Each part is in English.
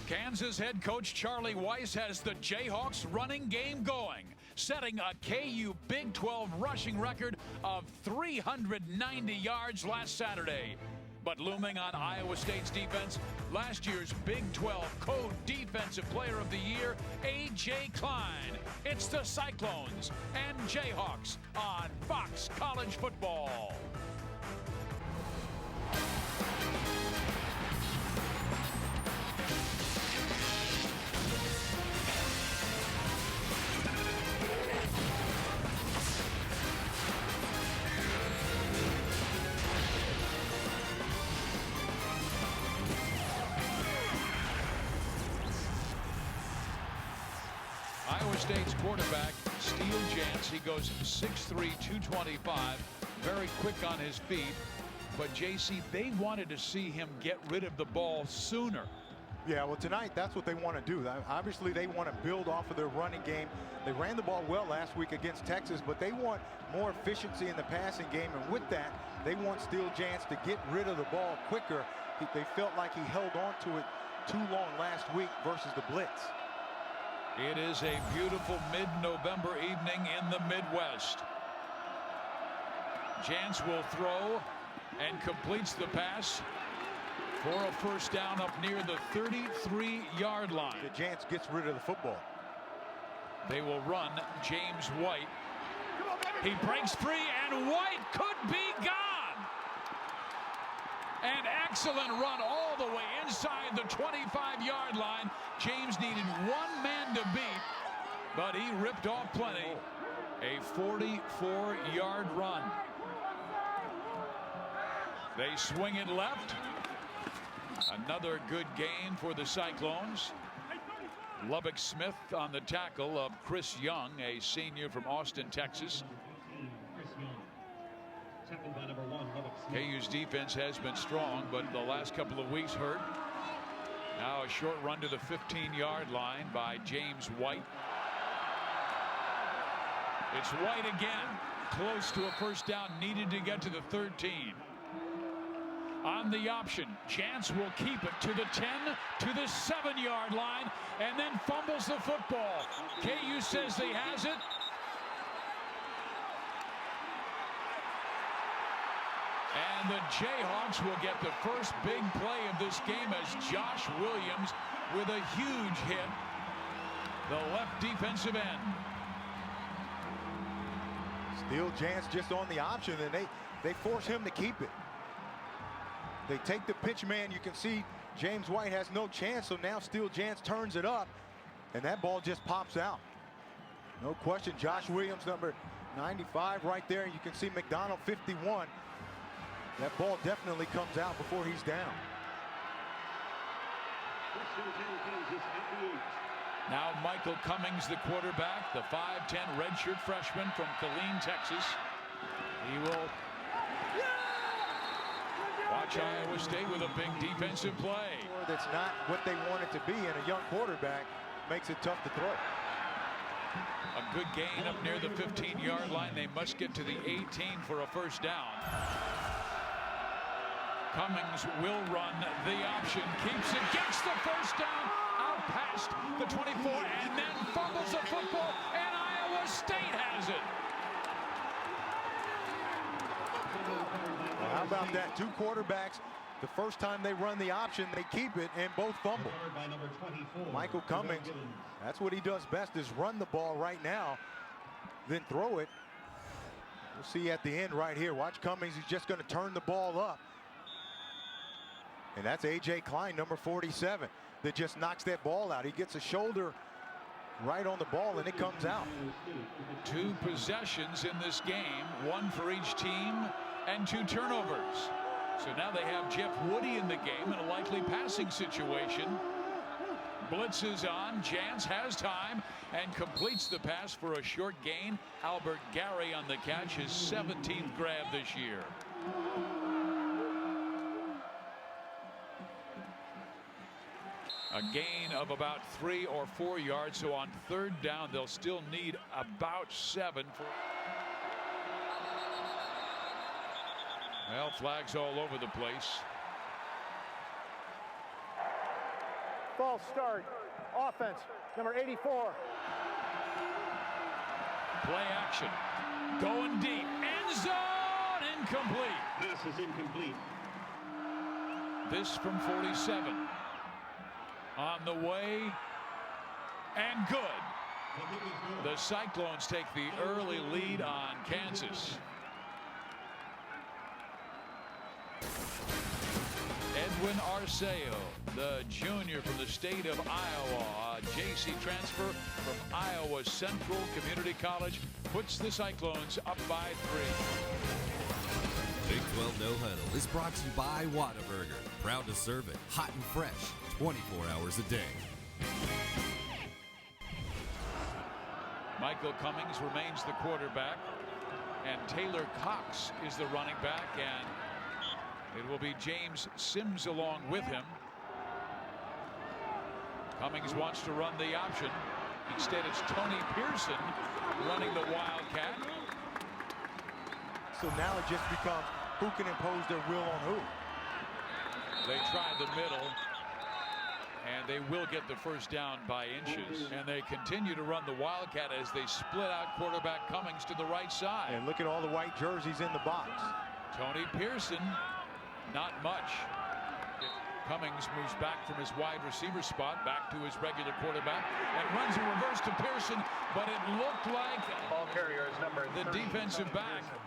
Kansas head coach Charlie Weis has the Jayhawks running game going, setting a KU Big 12 rushing record of 390 yards last Saturday. But looming on Iowa State's defense, last year's Big 12 Co-Defensive Player of the Year, A.J. Klein. It's the Cyclones and Jayhawks on Fox College Football. Iowa State's quarterback, Steele Jantz, he goes 6'3", 225, very quick on his feet. But, JC, they wanted to see him get rid of the ball sooner. Yeah, well, tonight, that's what they want to do. Obviously, they want to build off of their running game. They ran the ball well last week against Texas, but they want more efficiency in the passing game. And with that, they want Steele Jantz to get rid of the ball quicker. They felt like he held on to it too long last week versus the blitz. It is a beautiful mid-November evening in the Midwest. Jantz will throw and completes the pass for a first down up near the 33-yard line. Jantz gets rid of the football. They will run James White. He breaks free, and White could be gone. An excellent run all the way inside the 25-yard line. James needed one man to beat, but he ripped off plenty. A 44-yard run. They swing it left. Another good gain for the Cyclones. Lubbock Smith on the tackle of Chris Young, a senior from Austin, Texas. KU's defense has been strong, but the last couple of weeks hurt. Now a short run to the 15-yard line by James White. It's White again, close to a first down, needed to get to the 13. On the option, Jantz will keep it to the 10, to the 7-yard line, and then fumbles the football. KU says he has it. And the Jayhawks will get the first big play of this game as Josh Williams with a huge hit, the left defensive end. Steele Jantz just on the option, and they force him to keep it. They take the pitch man. You can see James White has no chance, so now Steele Jantz turns it up, and that ball just pops out. No question, Josh Williams, number 95 right there. You can see McDonald, 51. That ball definitely comes out before he's down. Now Michael Cummings, the quarterback, the 5'10" redshirt freshman from Killeen, Texas. He will watch Iowa State with a big defensive play. That's not what they want it to be, and a young quarterback makes it tough to throw. A good gain up near the 15-yard line. They must get to the 18 for a first down. Cummings will run the option, keeps it, gets the first down, out past the 24, and then fumbles the football, and Iowa State has it. Well, how about that? Two quarterbacks, the first time they run the option, they keep it, and both fumble. Michael Cummings, that's what he does best, is run the ball right now, then throw it. We'll see at the end right here. Watch Cummings, he's just going to turn the ball up. And that's A.J. Klein, number 47, that just knocks that ball out. He gets a shoulder right on the ball, and it comes out. 2 possessions in this game, 1 for each team, and 2 turnovers. So now they have Jeff Woody in the game in a likely passing situation. Blitz is on. Jantz has time and completes the pass for a short gain. Albert Gary on the catch, his 17th grab this year. A gain of about 3 or 4 yards, so on third down they'll still need about 7 for. Well, flags all over the place. False start. Offense, number 84. Play action. Going deep. End zone. Incomplete. Pass is incomplete. This from 47. On the way. And good. The Cyclones take the early lead on Kansas. Edwin Arceo, the junior from the state of Iowa, a JC transfer from Iowa Central Community College, puts the Cyclones up by 3. Big 12 No Huddle is brought to you by Whataburger. Proud to serve it hot and fresh 24 hours a day. Michael Cummings remains the quarterback, and Taylor Cox is the running back, and it will be James Sims along with him. Cummings wants to run the option. Instead, it's Tony Pearson running the Wildcat. So now it just becomes who can impose their will on who. They tried the middle, and they will get the first down by inches. And they continue to run the Wildcat as they split out quarterback Cummings to the right side. And look at all the white jerseys in the box. Tony Pearson, not much. Cummings moves back from his wide receiver spot back to his regular quarterback and runs a reverse to Pearson, but it looked like Ball carrier is number the 30, defensive Tony back Pearson.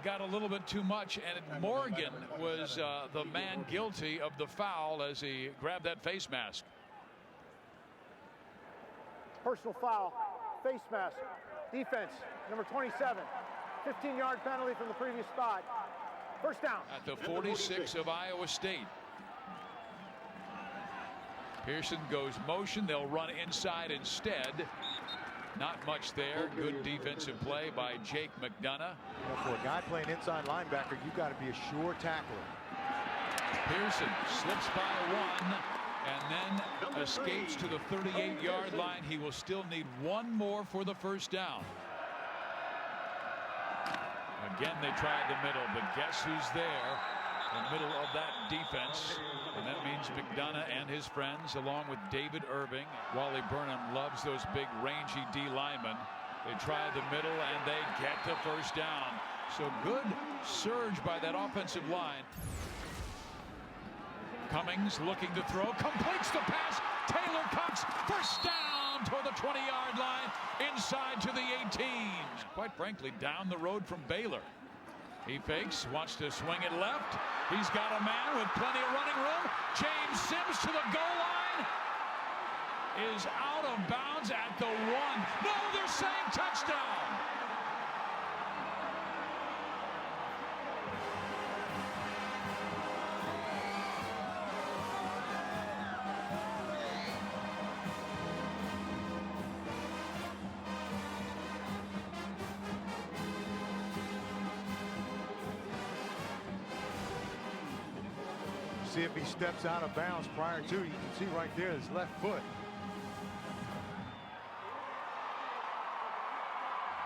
got a little bit too much, and Morgan was the man guilty of the foul as he grabbed that face mask. Personal foul. Face mask. Defense, number 27. 15-yard penalty from the previous spot. First down. At the 46 of Iowa State. Pearson goes motion. They'll run inside instead. Not much there. Good defensive play by Jake McDonough. You know, for a guy playing inside linebacker, you've got to be a sure tackler. Pearson slips by one and then escapes to the 38-yard line. He will still need one more for the first down. Again, they tried the middle, but guess who's there? In the middle of that defense. And that means McDonough and his friends, along with David Irving. Wally Burnham loves those big, rangy D linemen. They try the middle, and they get the first down. So good surge by that offensive line. Cummings looking to throw, completes the pass. Taylor Cox, first down toward the 20-yard line, inside to the 18. Quite frankly, down the road from Baylor. He fakes, wants to swing it left. He's got a man with plenty of running room. James Sims to the goal line. Is out of bounds at the 1. No, they're saying touchdown. See if he steps out of bounds prior to. You can see right there his left foot.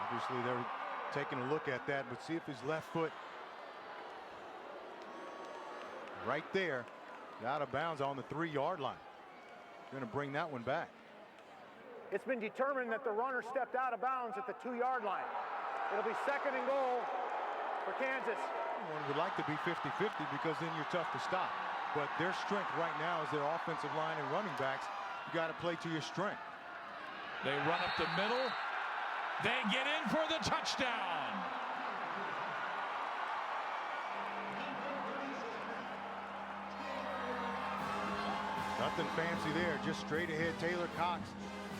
Obviously they're taking a look at that, but see if his left foot right there out of bounds on the 3-yard line. Going to bring that one back. It's been determined that the runner stepped out of bounds at the 2-yard line. It'll be second and goal for Kansas. One would like to be 50-50 because then you're tough to stop. But their strength right now is their offensive line and running backs. You got to play to your strength. They run up the middle. They get in for the touchdown. Nothing fancy there, just straight ahead. Taylor Cox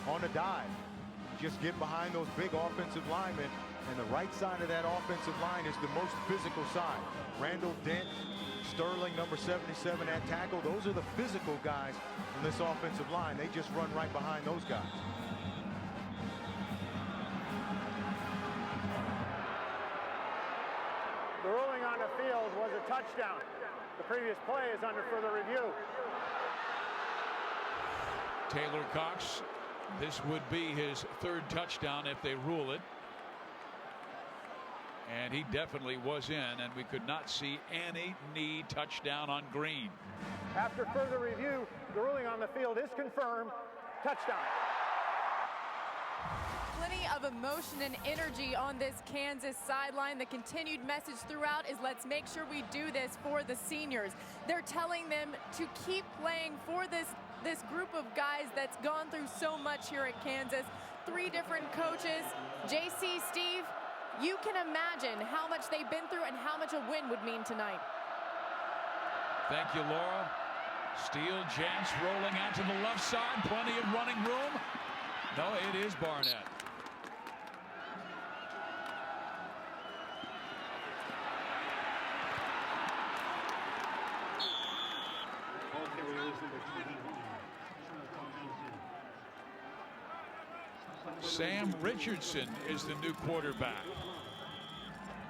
on a dive. Just get behind those big offensive linemen, and the right side of that offensive line is the most physical side. Randall Dent, Sterling, number 77 at tackle. Those are the physical guys in this offensive line. They just run right behind those guys. The ruling on the field was a touchdown. The previous play is under further review. Taylor Cox, this would be his 3rd touchdown if they rule it. And he definitely was in, and we could not see any knee touchdown on Green. After further review, the ruling on the field is confirmed. Touchdown. Plenty of emotion and energy on this Kansas sideline. The continued message throughout is let's make sure we do this for the seniors. They're telling them to keep playing for this group of guys that's gone through so much here at Kansas. 3 different coaches. JC, Steve, you can imagine how much they've been through and how much a win would mean tonight. Thank you, Laura. Steele Jantz rolling out to the left side. Plenty of running room. No, it is Barnett. Sam Richardson is the new quarterback.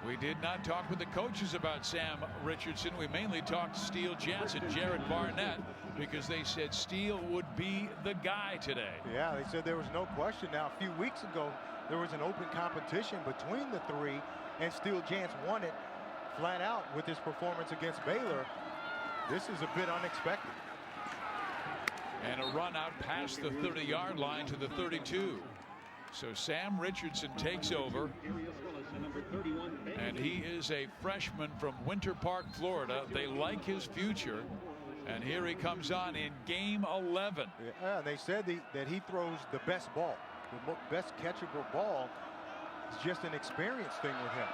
We did not talk with the coaches about Sam Richardson. We mainly talked Steele Jantz and Jared Barnett because they said Steele would be the guy today. Yeah, they said there was no question. Now, a few weeks ago, there was an open competition between the 3, and Steele Jantz won it flat out with his performance against Baylor. This is a bit unexpected. And a run out past the 30-yard line to the 32. So Sam Richardson takes over, and he is a freshman from Winter Park, Florida. They like his future, and here he comes on in game 11. Yeah, they said that he throws the best ball. The best catchable ball is just an experience thing with him.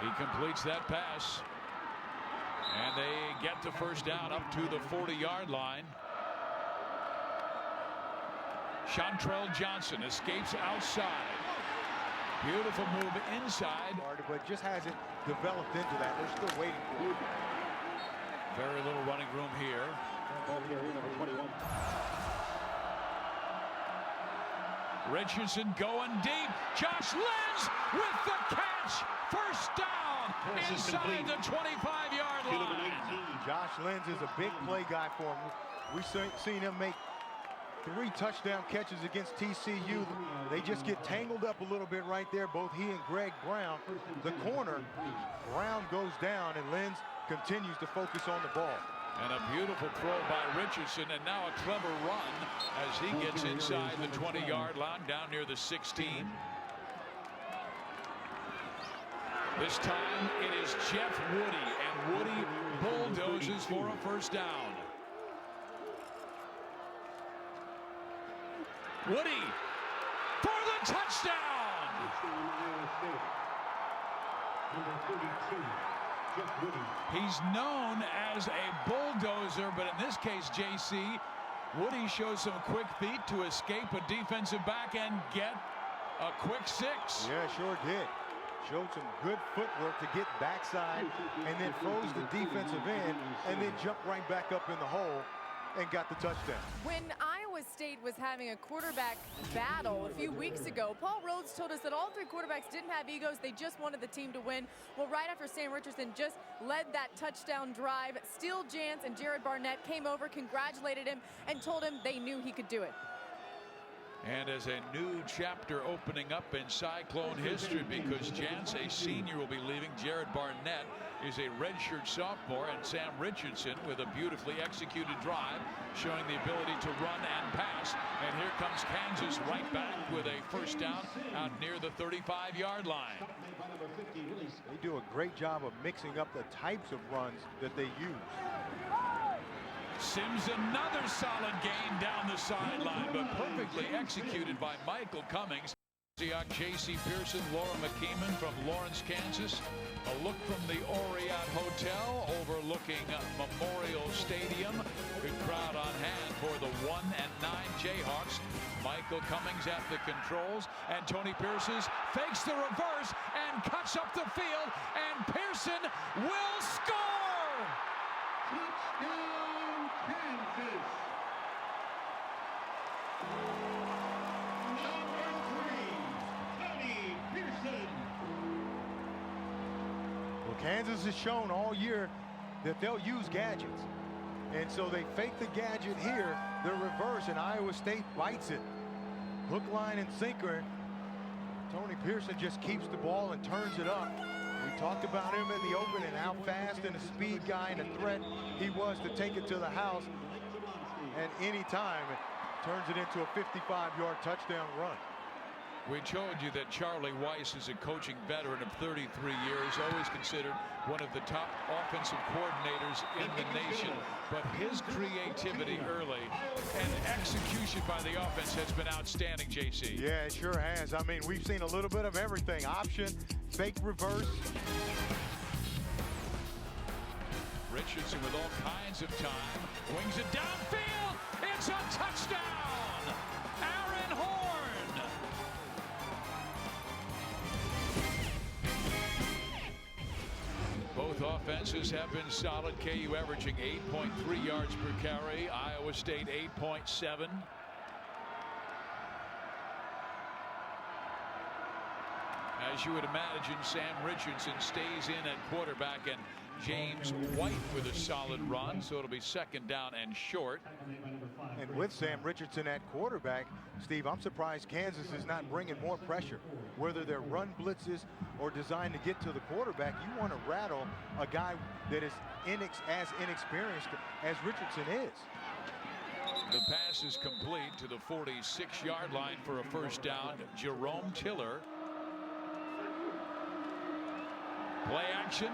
He completes that pass, and they get the first down up to the 40-yard line. Chantrell Johnson escapes outside. Beautiful move inside. But just hasn't developed into that. They're still waiting for it. Very little running room here. Richardson going deep. Josh Lenz with the catch. First down inside the 25-yard line. Josh Lenz is a big play guy for him. We've seen him make 3 touchdown catches against TCU. They just get tangled up a little bit right there, both he and Greg Brown. The corner, Brown goes down, and Lenz continues to focus on the ball. And a beautiful throw by Richardson, and now a clever run as he gets inside the 20-yard line down near the 16. This time it is Jeff Woody, and Woody bulldozes for a first down. Woody for the touchdown. He's known as a bulldozer, but in this case, JC, Woody shows some quick feet to escape a defensive back and get a quick 6. Yeah, sure did. Showed some good footwork to get backside and then froze the defensive end and then jumped right back up in the hole and got the touchdown. When Iowa State was having a quarterback battle a few weeks ago, Paul Rhodes told us that all 3 quarterbacks didn't have egos. They just wanted the team to win. Well, right after Sam Richardson just led that touchdown drive, Steele Jantz and Jared Barnett came over, congratulated him, and told him they knew he could do it. And as a new chapter opening up in Cyclone history, because Jantz, a senior, will be leaving. Jared Barnett is a redshirt sophomore, and Sam Richardson with a beautifully executed drive showing the ability to run and pass. And here comes Kansas right back with a first down out near the 35-yard line. They do a great job of mixing up the types of runs that they use. Sims another solid gain down the sideline, but perfectly executed by Michael Cummings. J.C. Pearson, Laura McKeeman from Lawrence, Kansas. A look from the Oriat Hotel overlooking Memorial Stadium. Good crowd on hand for the 1 and 9 Jayhawks. Michael Cummings at the controls, and Tony Pearson fakes the reverse and cuts up the field, and Pearson will score! Touchdown, Kansas! Number 3, Tony Pearson. Well, Kansas has shown all year that they'll use gadgets. And so they fake the gadget here, the reverse, and Iowa State bites it. Hook, line, and sinker. Tony Pearson just keeps the ball and turns it up. We talked about him in the open and how fast and a speed guy and a threat he was to take it to the house. And any time, it turns it into a 55-yard touchdown run. We told you that Charlie Weiss is a coaching veteran of 33 years, always considered one of the top offensive coordinators in the nation. But his creativity early and execution by the offense has been outstanding, JC. Yeah, it sure has. I mean, we've seen a little bit of everything. Option, fake reverse. Richardson with all kinds of time. Wings it downfield. It's a touchdown. Aaron Horn. Both offenses have been solid. KU averaging 8.3 yards per carry. Iowa State 8.7. As you would imagine, Sam Richardson stays in at quarterback and James White with a solid run, so it'll be second down and short. And with Sam Richardson at quarterback, Steve, I'm surprised Kansas is not bringing more pressure. Whether they're run blitzes or designed to get to the quarterback, you want to rattle a guy that is as inexperienced as Richardson is. The pass is complete to the 46-yard line for a first down. Jerome Tiller. Play action.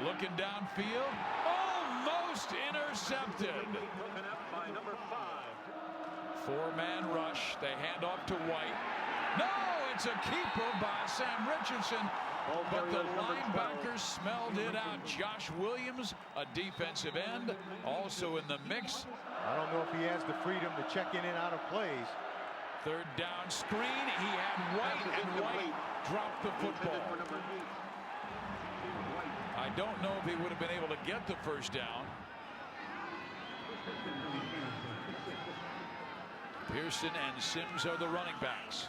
Looking downfield. Almost intercepted. Four-man rush. They hand off to White. No, it's a keeper by Sam Richardson. But the linebackers smelled it out. Josh Williams, a defensive end, also in the mix. I don't know if he has the freedom to check in and out of plays. Third down screen. He had White, and White dropped the football. I don't know if he would have been able to get the first down. Pearson and Sims are the running backs.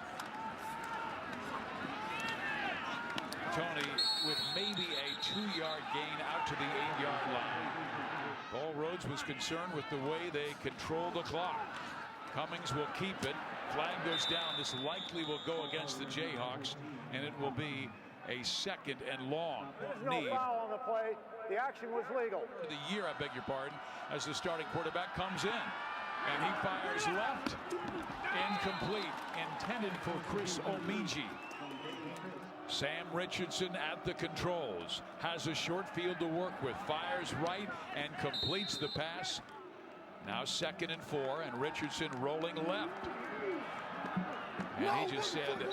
Tony with maybe a 2-yard gain out to the 8-yard line. Paul Rhodes was concerned with the way they control the clock. Cummings will keep it. Flag goes down. This likely will go against the Jayhawks, and it will be a second and long. There's no foul on the play. The action was legal. The year, I beg your pardon, as the starting quarterback comes in. And he fires left. Incomplete. Intended for Chris Omiji. Sam Richardson at the controls. Has a short field to work with. Fires right and completes the pass. Now 2nd and 4, and Richardson rolling left. And he just said,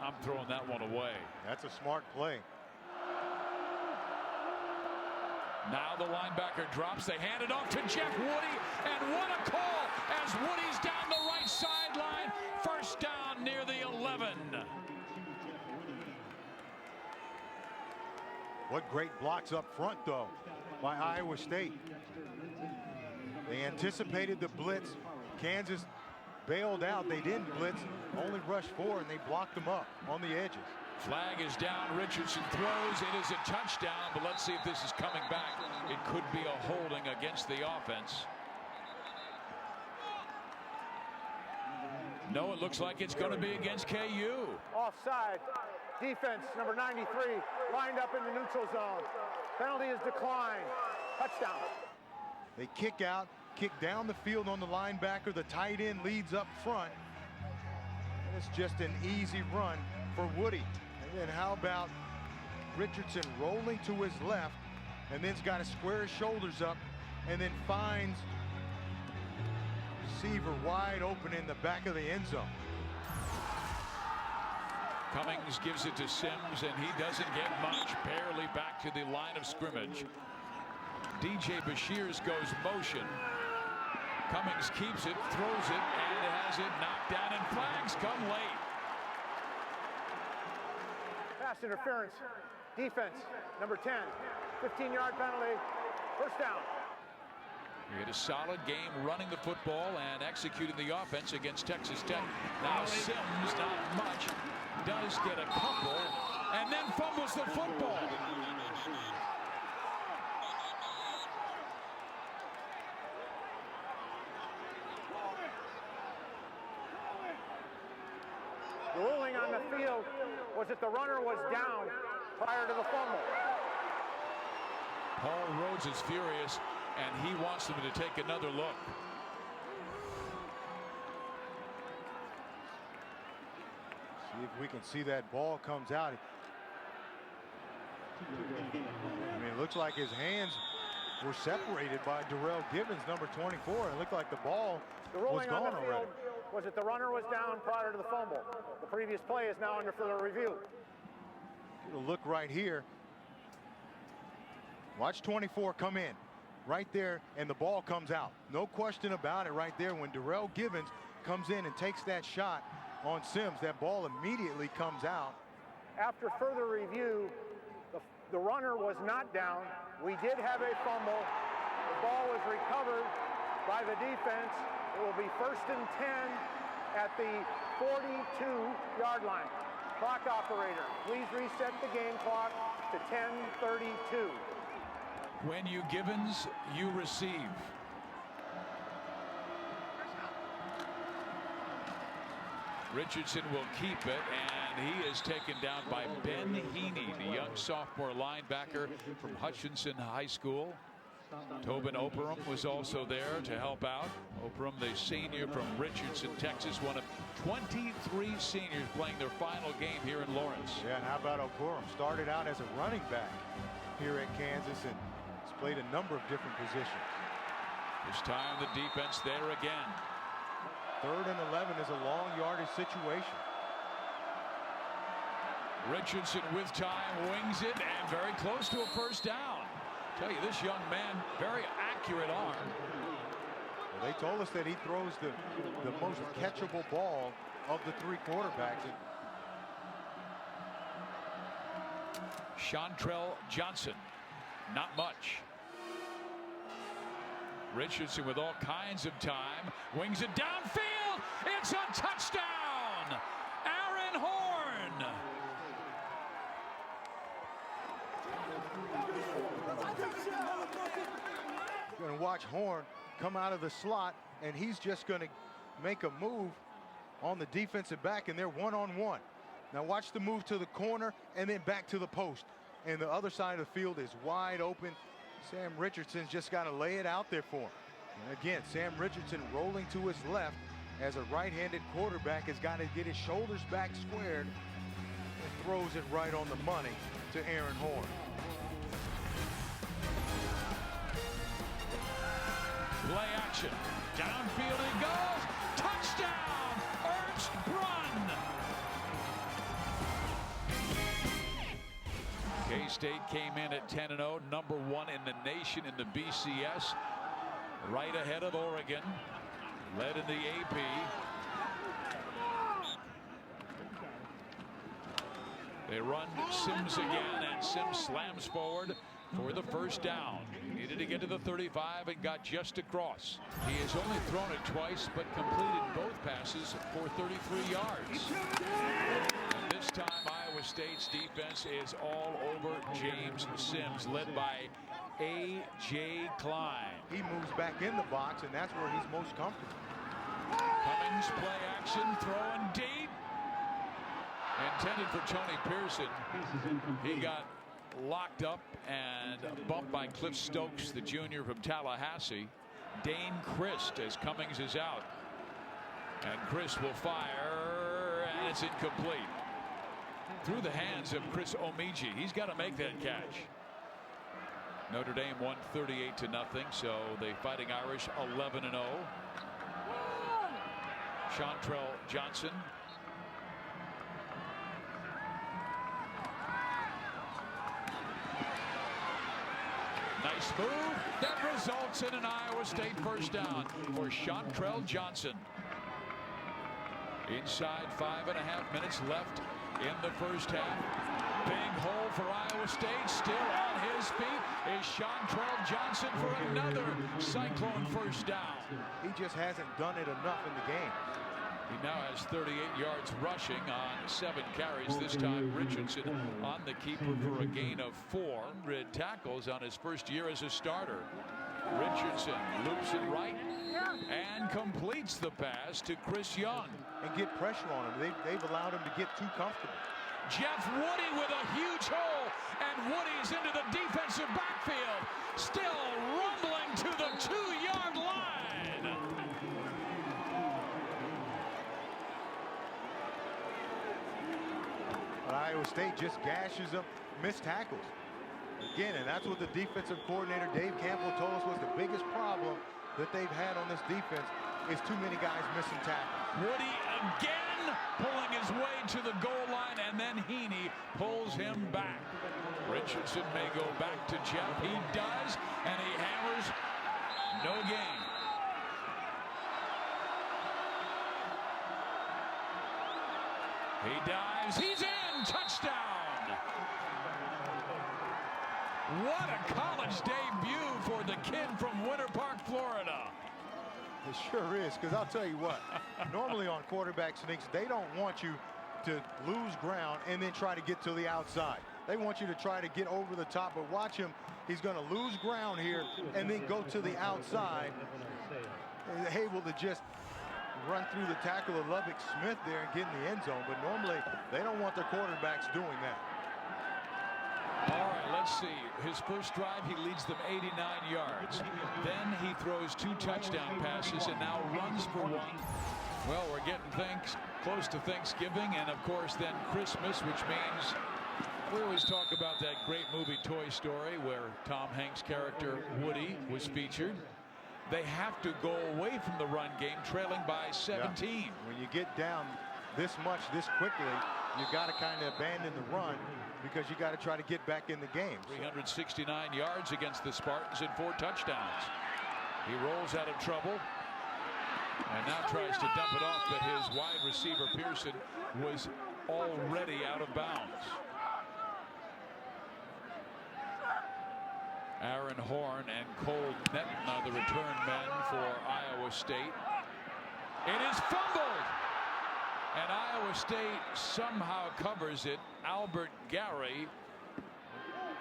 I'm throwing that one away. That's a smart play. Now the linebacker drops. They hand it off to Jeff Woody. And what a call as Woody's down the right sideline. First down near the 11. What great blocks up front, though, by Iowa State. They anticipated the blitz. Kansas bailed out. They didn't blitz, only rushed 4, and they blocked them up on the edges. Flag is down. Richardson throws. It is a touchdown, but let's see if this is coming back. It could be a holding against the offense. No, it looks like it's going to be against KU. Offside. Defense, number 93, lined up in the neutral zone. Penalty is declined. Touchdown. They kick out, kick down the field on the linebacker. The tight end leads up front. And it's just an easy run for Woody. And then how about Richardson rolling to his left and then's got to square his shoulders up and then finds receiver wide open in the back of the end zone. Cummings gives it to Sims, and he doesn't get much. Barely back to the line of scrimmage. DJ Bashirs goes motion. Cummings keeps it, throws it, and has it knocked down, and flags come late. Pass interference. Defense, number 10. 15-yard penalty. First down. We had a solid game running the football and executing the offense against Texas Tech. Now Sims, not much, does get a couple, and then fumbles the football. The ruling on on the field was that the runner was down prior to the fumble. Paul Rhodes is furious, and he wants them to take another look. See if we can see that ball comes out. I mean, it looks like his hands were separated by Darrell Givens, number 24. It looked like the ball was gone on the already. field was that the runner was down prior to the fumble. The previous play is now under further review. Get a look right here. Watch 24 come in right there, and the ball comes out. No question about it right there. When Darrell Givens comes in and takes that shot on Sims, that ball immediately comes out. After further review, the runner was not down. We did have a fumble. The ball was recovered by the defense. It will be 1st and 10 at the 42-yard line. Clock operator, please reset the game clock to 10:32. When you Givens, you receive. Richardson will keep it, and he is taken down by Ben Heaney, the young sophomore linebacker from Hutchinson High School. Tobin Operum was also there to help out. Operum, the senior from Richardson, Texas, one of 23 seniors playing their final game here in Lawrence. Yeah, and how about Operum? Started out as a running back here at Kansas and has played a number of different positions. This time the defense there again. 3rd and 11 is a long yardage situation. Richardson with time wings it, and very close to a first down. Tell you, this young man, very accurate arm. Well, they told us that he throws the most catchable ball of the 3 quarterbacks. Chantrell Johnson, not much. Richardson with all kinds of time, wings it downfield. It's a touchdown, Aaron Horn. Going to watch Horn come out of the slot, and he's just going to make a move on the defensive back, and they're one-on-one. Now watch the move to the corner and then back to the post, and the other side of the field is wide open. Sam Richardson's just got to lay it out there for him. And again, Sam Richardson rolling to his left as a right-handed quarterback has got to get his shoulders back squared and throws it right on the money to Aaron Horn. Play action. Downfield he goes. Touchdown, Ernst Brunn. K-State came in at 10-0, number 1 in the nation in the BCS. Right ahead of Oregon. Led in the AP. They run Sims again, and Sims slams forward for the first down. He needed to get to the 35 and got just across. He has only thrown it twice, but completed both passes for 33 yards. And this time, Iowa State's defense is all over James Sims, led by A.J. Klein. He moves back in the box, and that's where he's most comfortable. Cummings play action, throwing deep. Intended for Tony Pearson. He got locked up and bumped by Cliff Stokes, the junior from Tallahassee. Dane Christ as Cummings is out. And Christ will fire, and it's incomplete. Through the hands of Chris Omiji. He's got to make that catch. Notre Dame won 38-0, so the Fighting Irish 11-0. Chantrell Johnson. Nice move that results in an Iowa State first down for Chantrell Johnson. Inside 5.5 minutes left in the first half. Big hole for Iowa State. Still on his feet is Chantrell Johnson for another Cyclone first down. He just hasn't done it enough in the game. He now has 38 yards rushing on 7 carries. This time Richardson on the keeper for a gain of 4 tackles on his first year as a starter. Richardson loops it right and completes the pass to Chris Young. And get pressure on him. They've allowed him to get too comfortable. Jeff Woody with a huge hole, and Woody's into the defensive backfield, still rumbling to the 2-yard line. But Iowa State just gashes them, missed tackles. Again, and that's what the defensive coordinator Dave Campbell told us was the biggest problem that they've had on this defense is too many guys missing tackles. Woody again pulling his way to the goal line, and then Heaney pulls him back. Richardson may go back to Jeff. He does, and he hammers no gain. He dives. He's in. Touchdown. What a college debut for the kid from Winter Park, Florida. It sure is, because I'll tell you what, normally on quarterback sneaks, they don't want you to lose ground and then try to get to the outside. They want you to try to get over the top, but watch him. He's going to lose ground here and then go to the outside. Able to just run through the tackle of Lubbock Smith there and get in the end zone, but normally they don't want their quarterbacks doing that. All right, let's see. His first drive, he leads them 89 yards. Then he throws 2 touchdown passes and now runs for 1. Well, we're getting close to Thanksgiving and, of course, then Christmas, which means we always talk about that great movie Toy Story where Tom Hanks' character Woody was featured. They have to go away from the run game, trailing by 17. Yeah. When you get down this much this quickly, you got to kind of abandon the run because you got to try to get back in the game. 369 yards against the Spartans and 4 touchdowns. He rolls out of trouble and now tries to dump it off, but his wide receiver Pearson was already out of bounds. Aaron Horn and Cole Netton are the return men for Iowa State. It is fumbled, and Iowa State somehow covers it. Albert Gary.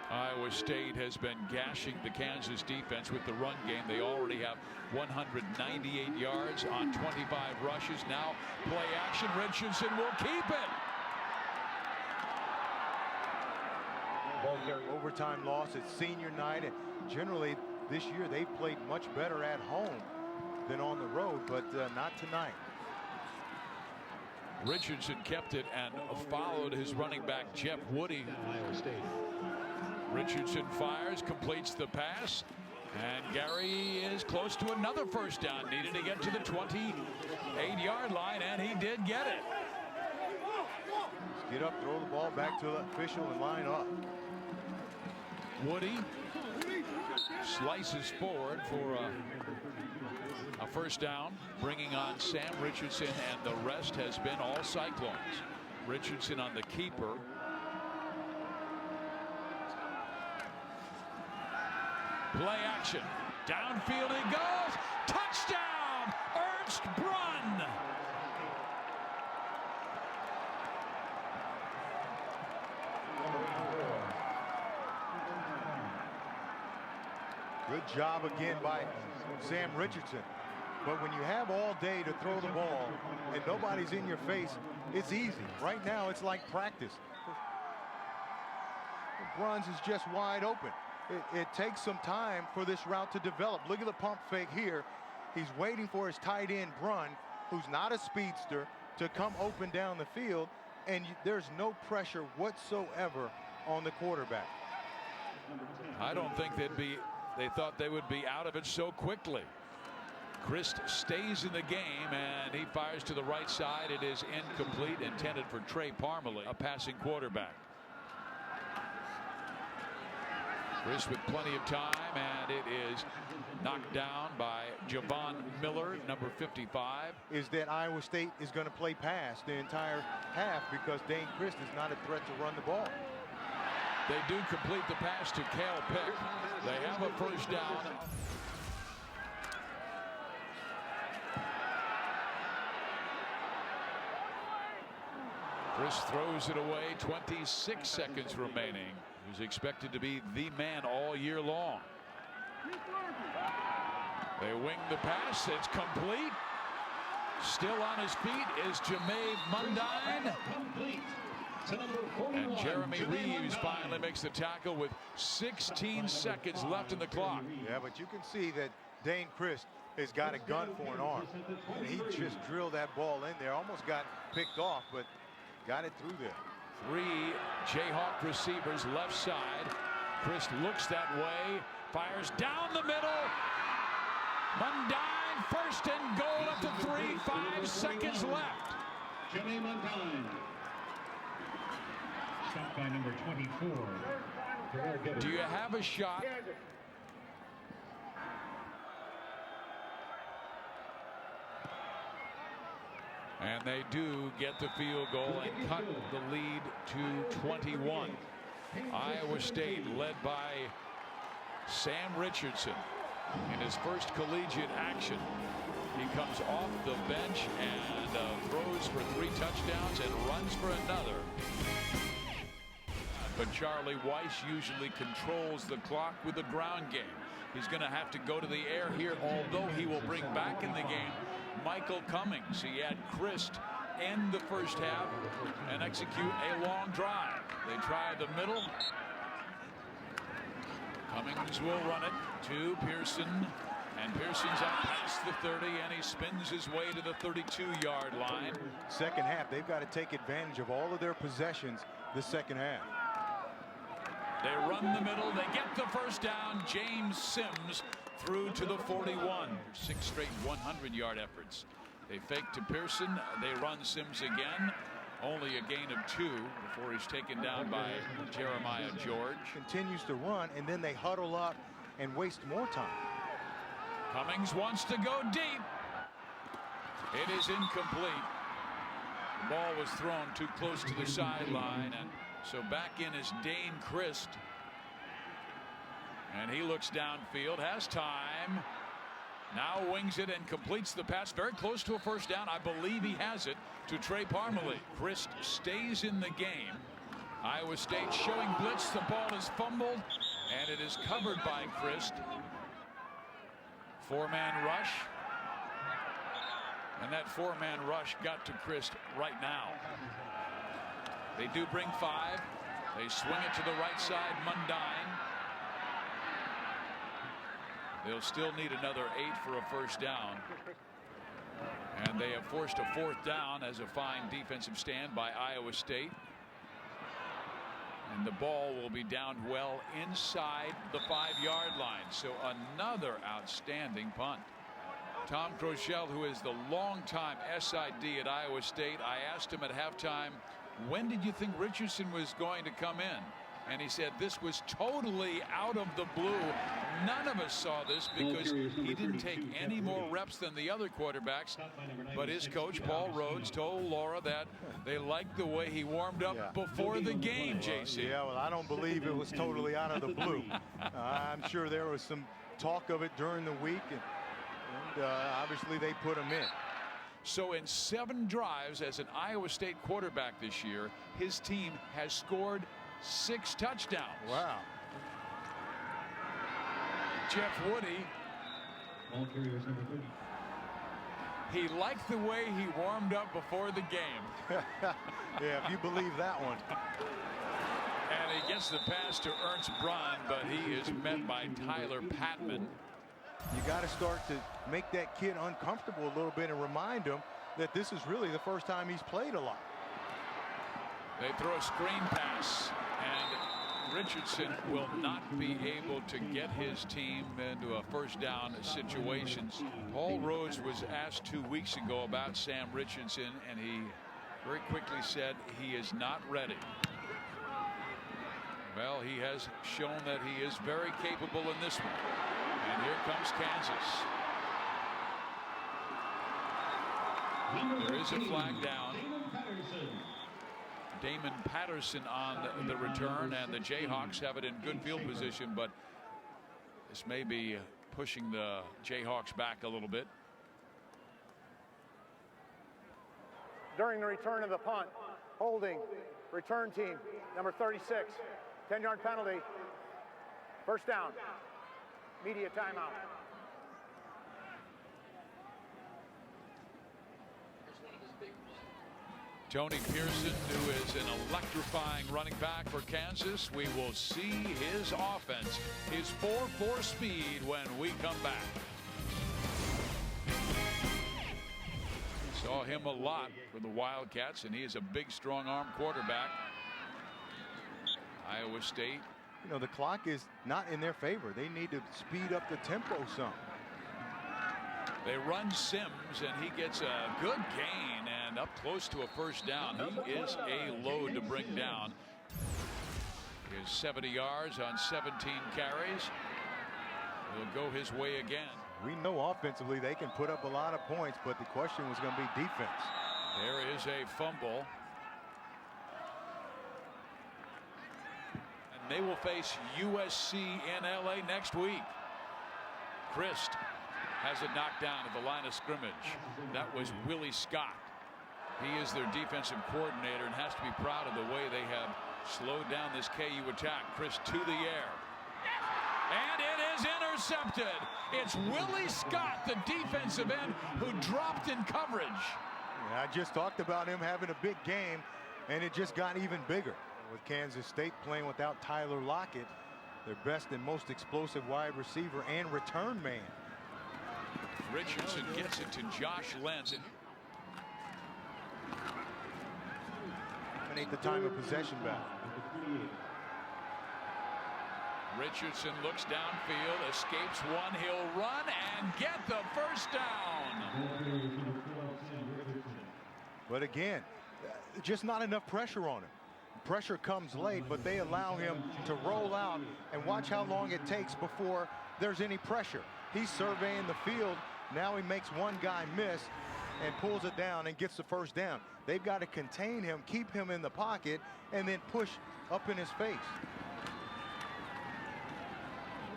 Iowa State has been gashing the Kansas defense with the run game. They already have 198 yards on 25 rushes. Now play action. Richardson will keep it. Overtime loss. It's senior night, and generally this year they've played much better at home than on the road, but not tonight. Richardson kept it and followed his running back Jeff Woody. Iowa State. Richardson fires, completes the pass, and Gary is close to another first down. Needed to get to the 28-yard line, and he did get it. Get up, throw the ball back to the official, and line up. Woody slices forward for a first down, bringing on Sam Richardson, and the rest has been all Cyclones. Richardson on the keeper. Play action. Downfield he goes. Touchdown, Ernst Brunn. Good job again by Sam Richardson. But when you have all day to throw the ball and nobody's in your face, it's easy. Right now, it's like practice. Bruns is just wide open. It takes some time for this route to develop. Look at the pump fake here. He's waiting for his tight end, Brunn, who's not a speedster, to come open down the field, and there's no pressure whatsoever on the quarterback. I don't think they thought they would be out of it so quickly. Christ stays in the game, and he fires to the right side. It is incomplete, intended for Trey Parmalee, a passing quarterback. Chris with plenty of time, and it is knocked down by Javon Miller, number 55. Is that Iowa State is going to play pass the entire half because Dane Christ is not a threat to run the ball. They do complete the pass to Cale Pick. They have a first down. Chris throws it away. 26 seconds remaining. He's expected to be the man all year long. They wing the pass. It's complete. Still on his feet is Jameer Mundine. And Jeremy Reeves finally makes the tackle with 16 seconds left in the clock. Yeah, but you can see that Dane Christ has got a gun for an arm. And he just drilled that ball in there. Almost got picked off, but got it through there. 3 Jayhawk receivers left side. Christ looks that way. Fires down the middle. Mundine, first and goal up to 3. 5 seconds left. Jimmy Mundine. Stopped by number 24. Do you have a shot? And they do get the field goal and cut the lead to 21. Iowa State led by Sam Richardson in his first collegiate action. He comes off the bench and throws for 3 touchdowns and runs for another. But Charlie Weiss usually controls the clock with the ground game. He's going to have to go to the air here, although he will bring back in the game Michael Cummings. He had Christ end the first half and execute a long drive. They try the middle. Cummings will run it to Pearson. And Pearson's out past the 30, and he spins his way to the 32-yard line. Second half, they've got to take advantage of all of their possessions the second half. They run the middle. They get the first down. James Sims through to the 41. 6 straight 100-yard efforts. They fake to Pearson. They run Sims again. Only a gain of 2 before he's taken down by Jeremiah George. Continues to run, and then they huddle up and waste more time. Cummings wants to go deep. It is incomplete. The ball was thrown too close to the sideline, and so back in is Dane Christ. And he looks downfield, has time. Now wings it and completes the pass very close to a first down. I believe he has it to Trey Parmalee. Christ stays in the game. Iowa State showing blitz. The ball is fumbled, and it is covered by Christ. 4-man rush. And that 4-man rush got to Christ right now. They do bring 5. They swing it to the right side. Mundine. They'll still need another 8 for a first down. And they have forced a 4th down as a fine defensive stand by Iowa State. And the ball will be down well inside the 5-yard line. So another outstanding punt. Tom Crochelle, who is the longtime SID at Iowa State, I asked him at halftime, when did you think Richardson was going to come in? And he said this was totally out of the blue. None of us saw this because he didn't take any more reps than the other quarterbacks. But his coach, Paul Rhodes, told Laura that they liked the way he warmed up before the game, JC. Yeah, well, I don't believe it was totally out of the blue. I'm sure there was some talk of it during the week, and obviously they put him in. So in 7 drives as an Iowa State quarterback this year, his team has scored 6 touchdowns. Wow. Jeff Woody, he liked the way he warmed up before the game. Yeah, if you believe that one. And he gets the pass to Ernst Brunn, but he is met by Tyler Patman. You got to start to make that kid uncomfortable a little bit and remind him that this is really the first time he's played a lot. They throw a screen pass, and Richardson will not be able to get his team into a first down situations. Paul Rhodes was asked 2 weeks ago about Sam Richardson, and he very quickly said he is not ready. Well, he has shown that he is very capable in this one. And here comes Kansas. There is a flag down. Damon Patterson on the return, and the Jayhawks have it in good field position, but this may be pushing the Jayhawks back a little bit. During the return of the punt, holding, return team, number 36, 10-yard penalty, first down, media timeout. Tony Pearson, who is an electrifying running back for Kansas. We will see his offense, his 4.4 speed when we come back. Saw him a lot for the Wildcats, and he is a big, strong-arm quarterback. Iowa State. You know, the clock is not in their favor. They need to speed up the tempo some. They run Sims, and he gets a good gain and up close to a first down. He is a load to bring down. His 70 yards on 17 carries. He'll go his way again. We know offensively they can put up a lot of points, but the question was going to be defense. There is a fumble. And they will face USC in LA next week. Christ has it knocked down at the line of scrimmage. That was Willie Scott. He is their defensive coordinator and has to be proud of the way they have slowed down this KU attack. Christ to the air. And it is intercepted. It's Willie Scott, the defensive end, who dropped in coverage. Yeah, I just talked about him having a big game, and it just got even bigger. With Kansas State playing without Tyler Lockett, their best and most explosive wide receiver and return man. Richardson gets it to Josh Lenz. And the time of possession back. Richardson looks downfield, escapes one, he'll run and get the first down. But again, just not enough pressure on him. Pressure comes late, but they allow him to roll out, and watch how long it takes before there's any pressure. He's surveying the field. Now he makes one guy miss and pulls it down and gets the first down. They've got to contain him, keep him in the pocket, and then push up in his face.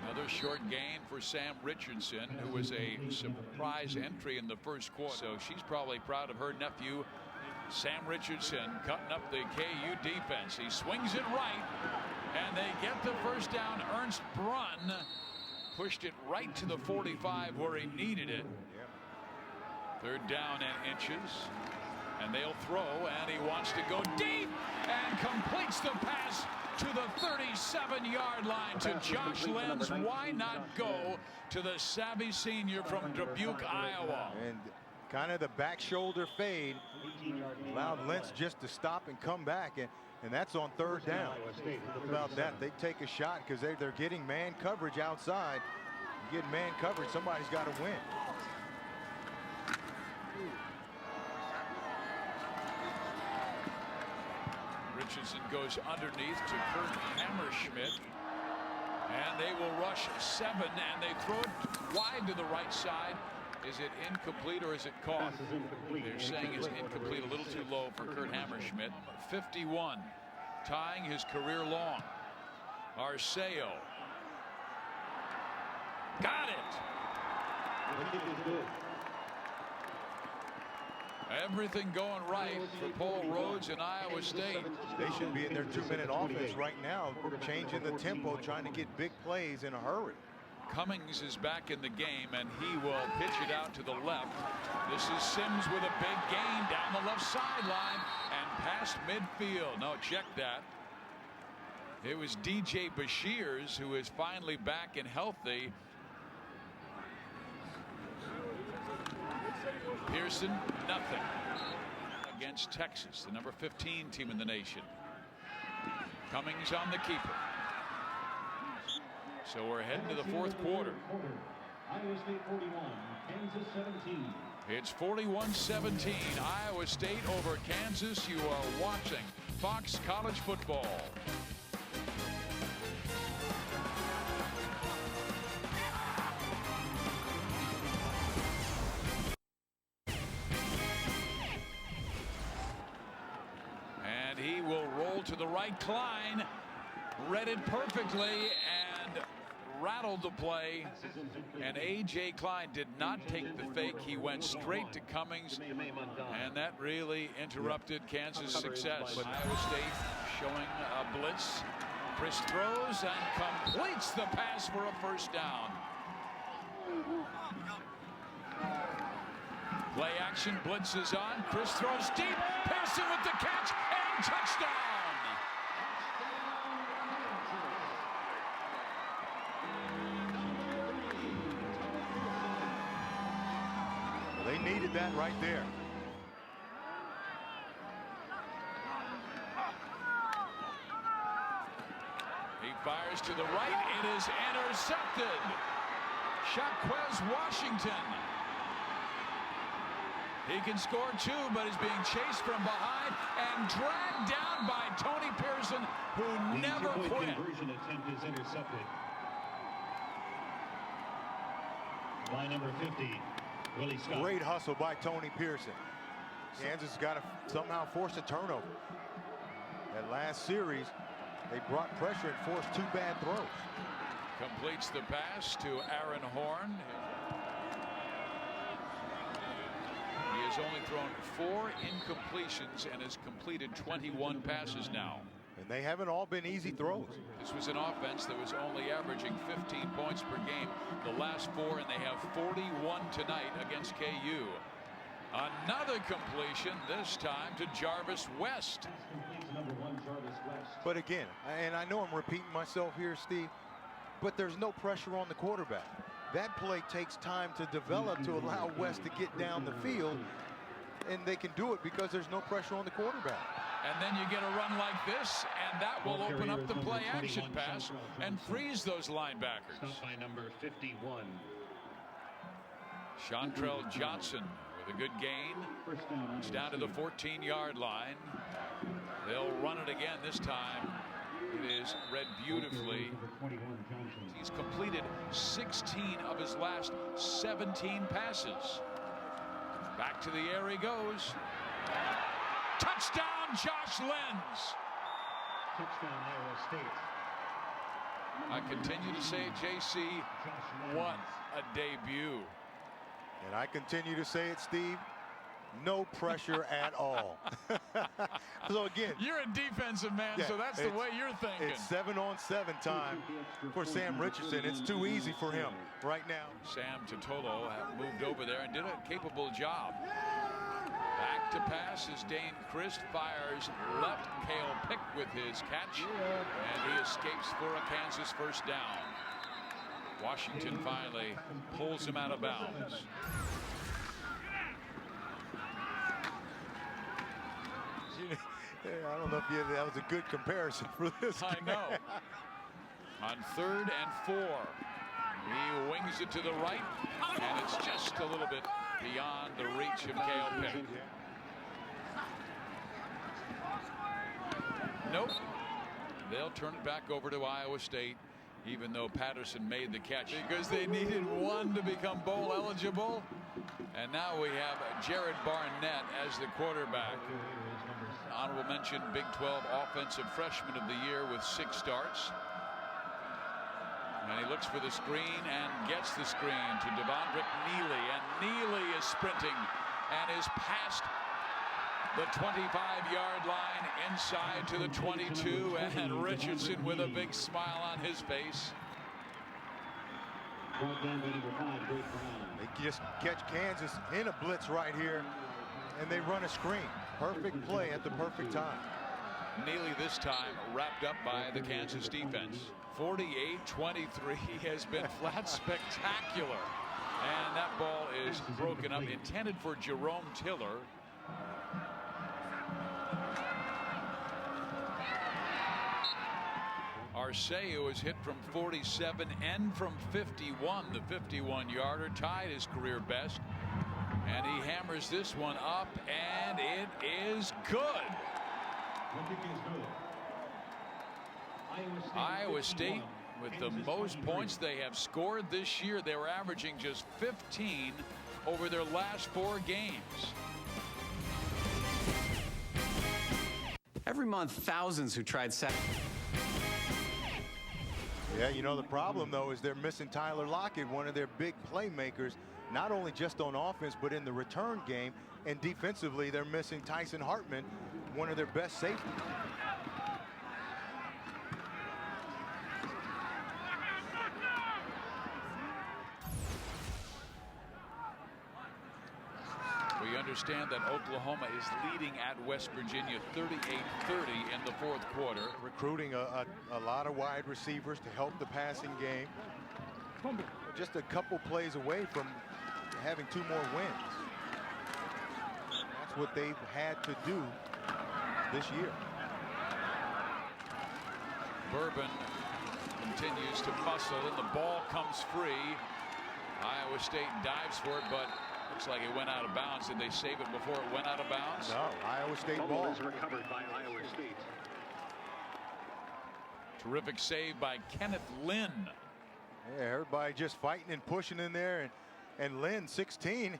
Another short gain for Sam Richardson, who was a surprise entry in the first quarter. So she's probably proud of her nephew, Sam Richardson, cutting up the KU defense. He swings it right, and they get the first down. Ernst Brunn pushed it right to the 45 where he needed it. Third down and inches, and they'll throw, and he wants to go deep and completes the pass to the 37-yard line to Josh Lenz. Why not go to the savvy senior from Dubuque, Iowa? And kind of the back shoulder fade allowed Lenz just to stop and come back, and that's on third down. What about that? They take a shot because they're getting man coverage outside. You get man coverage, somebody's got to win. Richardson goes underneath to Kurt Hammerschmidt, and they will rush 7, and they throw it wide to the right side. Is it incomplete or is it caught? They're saying it's incomplete, a little too low for Kurt Hammerschmidt. 51, tying his career long. Arceo got it. Everything going right for Paul Rhodes in Iowa State. They should be in their 2-minute offense right now, changing the tempo, trying to get big plays in a hurry. Cummings is back in the game, and he will pitch it out to the left. This is Sims with a big gain down the left sideline and past midfield. No, check that. It was DJ Bashirs, who is finally back and healthy. Pearson, nothing against Texas, the number 15 team in the nation. Cummings on the keeper. So we're heading to the fourth quarter. Iowa State 41, Kansas 17. It's 41-17, Iowa State over Kansas. You are watching Fox College Football. And he will roll to the right. Klein read it perfectly and rattled the play, and A.J. Klein did not take the fake. He went straight to Cummings, and that really interrupted Kansas' success. Iowa State showing a blitz. Chris throws and completes the pass for a first down. Play action, blitz is on. Chris throws deep. Pearson with the catch and touchdown. They needed that right there. He fires to the right. It is intercepted. Cyclones, Washington. He can score two, but is being chased from behind and dragged down by Tony Pearson, who never quit. The conversion attempt is intercepted by number 50, Willie Scott. Great hustle by Tony Pearson. Kansas has got to somehow force a turnover. That last series, they brought pressure and forced two bad throws. Completes the pass to Aaron Horn. He has only thrown 4 incompletions and has completed 21 passes now. And they haven't all been easy throws. This was an offense that was only averaging 15 points per game the last 4, and they have 41 tonight against KU. Another completion, this time to Jarvis West. But again, and I know I'm repeating myself here, Steve, but there's no pressure on the quarterback. That play takes time to develop to allow West to get down the field, and they can do it because there's no pressure on the quarterback. And then you get a run like this, and that will open up the play action pass and freeze those linebackers. By number 51. Chantrell Johnson with a good gain. It's down to the 14-yard line. They'll run it again this time. It is read beautifully. He's completed 16 of his last 17 passes. Back to the air he goes. Touchdown, Josh Lenz. Touchdown, Iowa State. I continue to say it, JC. What a debut. And I continue to say it, Steve. No pressure at all. So again, you're a defensive man, so that's the way you're thinking. It's 7-on-7 time for Sam Richardson. It's too easy for him right now. Sam Totolo moved over there and did a capable job. Back to pass as Dane Christ fires left. Cale Pick with his catch, and he escapes for a Kansas first down. Washington finally pulls him out of bounds. I don't know if that was a good comparison for this game. I know. On 3rd and 4, he wings it to the right, and it's just a little bit beyond the reach of Cale Pick. Nope. They'll turn it back over to Iowa State, even though Patterson made the catch, because they needed one to become bowl eligible. And now we have Jared Barnett as the quarterback. Honorable mention, Big 12 Offensive Freshman of the Year with 6 starts. And he looks for the screen and gets the screen to Devondrick Neely. And Neely is sprinting and is past the 25-yard line inside to the 22. And Richardson with a big smile on his face. They just catch Kansas in a blitz right here, and they run a screen. Perfect play at the perfect time. Neely this time wrapped up by the Kansas defense. 48-23 has been flat spectacular. And that ball is broken up, intended for Jerome Tiller. Arceo is hit from 47 and from 51. The 51-yarder tied his career best. And he hammers this one up, and it is good. Iowa State with the most points they have scored this year. They were averaging just 15 over their last 4 games. Every month, thousands who tried Yeah, you know, the problem, though, is they're missing Tyler Lockett, one of their big playmakers, not only just on offense, but in the return game. And defensively, they're missing Tyson Hartman, one of their best safeties. We understand that Oklahoma is leading at West Virginia 38-30 in the fourth quarter. Recruiting a lot of wide receivers to help the passing game. Just a couple plays away from having 2 more wins. That's what they've had to do this year. Bourbon continues to muscle, and the ball comes free. Iowa State dives for it, but looks like it went out of bounds. Did they save it before it went out of bounds? No, Iowa State ball. Is recovered by Iowa State. Terrific save by Kenneth Lynn. Yeah, everybody just fighting and pushing in there, and Lynn, 16.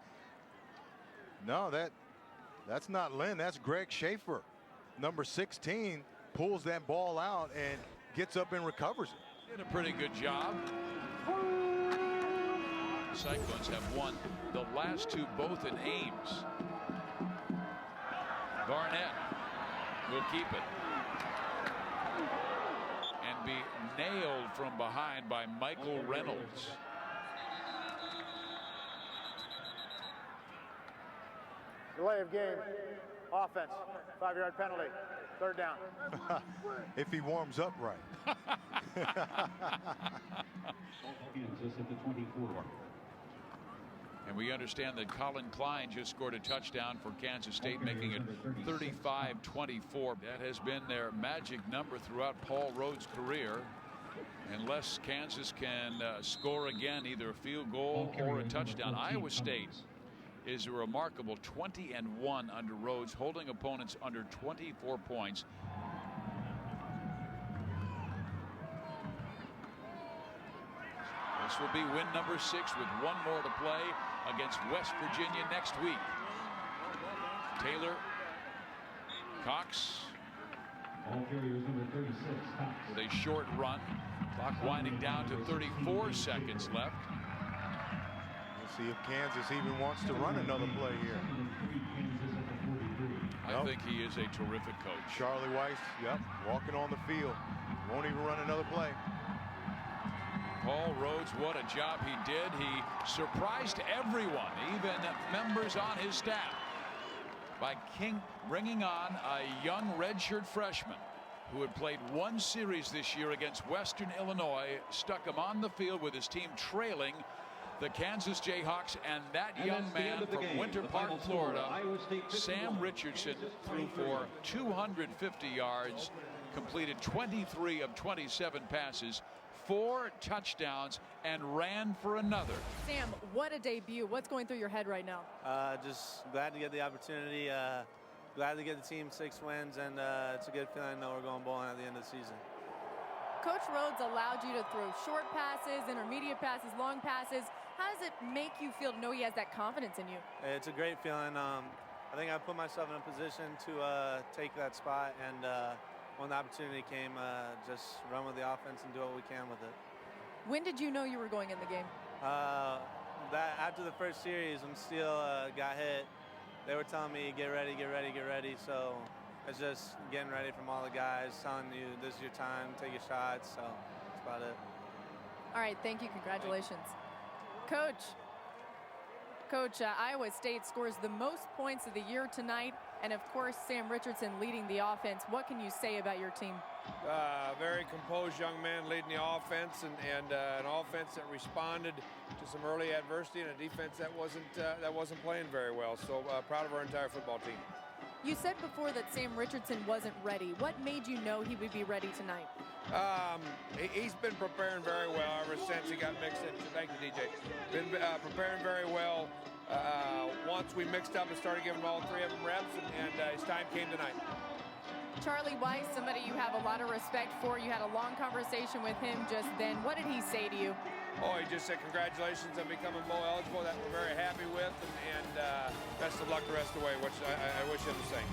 No, that's not Lynn. That's Greg Schaefer, number 16, pulls that ball out and gets up and recovers it. Did a pretty good job. Cyclones have won the last 2, both in Ames. Garnett will keep it and be nailed from behind by Michael Reynolds. Delay of game. Offense. 5-yard penalty. 3rd down. If he warms up right. Kansas at the 24. And we understand that Colin Klein just scored a touchdown for Kansas State, making it 35-24. That has been their magic number throughout Paul Rhodes' career. Unless Kansas can score again, either a field goal or a touchdown. Iowa State is a remarkable 20-1 under Rhodes, holding opponents under 24 points. This will be win number 6 with 1 more to play against West Virginia next week. Taylor, Cox with a short run. Clock winding down to 34 seconds left. We'll see if Kansas even wants to run another play here. I think he is a terrific coach. Charlie Weiss, yep, walking on the field. Won't even run another play. Paul Rhodes, what a job he did. He surprised everyone, even members on his staff, by bringing on a young redshirt freshman who had played 1 series this year against Western Illinois, stuck him on the field with his team trailing the Kansas Jayhawks, and that young man from Winter Park, Florida, Sam Richardson, threw for 250 yards, completed 23 of 27 passes, 4 touchdowns, and ran for another. Sam, what a debut. What's going through your head right now? Just glad to get the opportunity. Glad to get the team 6 wins, and it's a good feeling to know we're going bowling at the end of the season. Coach Rhodes allowed you to throw short passes, intermediate passes, long passes. How does it make you feel to know he has that confidence in you? It's a great feeling. I think I put myself in a position to take that spot, and when the opportunity came, just run with the offense and do what we can with it. When did you know you were going in the game? After the first series, when Steele got hit, they were telling me, get ready, get ready, get ready. So it's just getting ready from all the guys, telling you this is your time, take your shots. So that's about it. All right, thank you. Congratulations. Coach, Iowa State scores the most points of the year tonight, and of course Sam Richardson leading the offense. What can you say about your team? Very composed young man leading the offense, and an offense that responded to some early adversity, and a defense that wasn't playing very well. So proud of our entire football team. You said before that Sam Richardson wasn't ready. What made you know he would be ready tonight? He's been preparing very well ever since he got mixed in. Thank you, DJ. Been preparing very well. Once we mixed up and started giving all 3 of them reps, and his time came tonight. Charlie Weiss, somebody you have a lot of respect for. You had a long conversation with him just then. What did he say to you? Oh, he just said congratulations on becoming bowl eligible. That we're very happy with, and best of luck the rest of the way, which I wish him the same.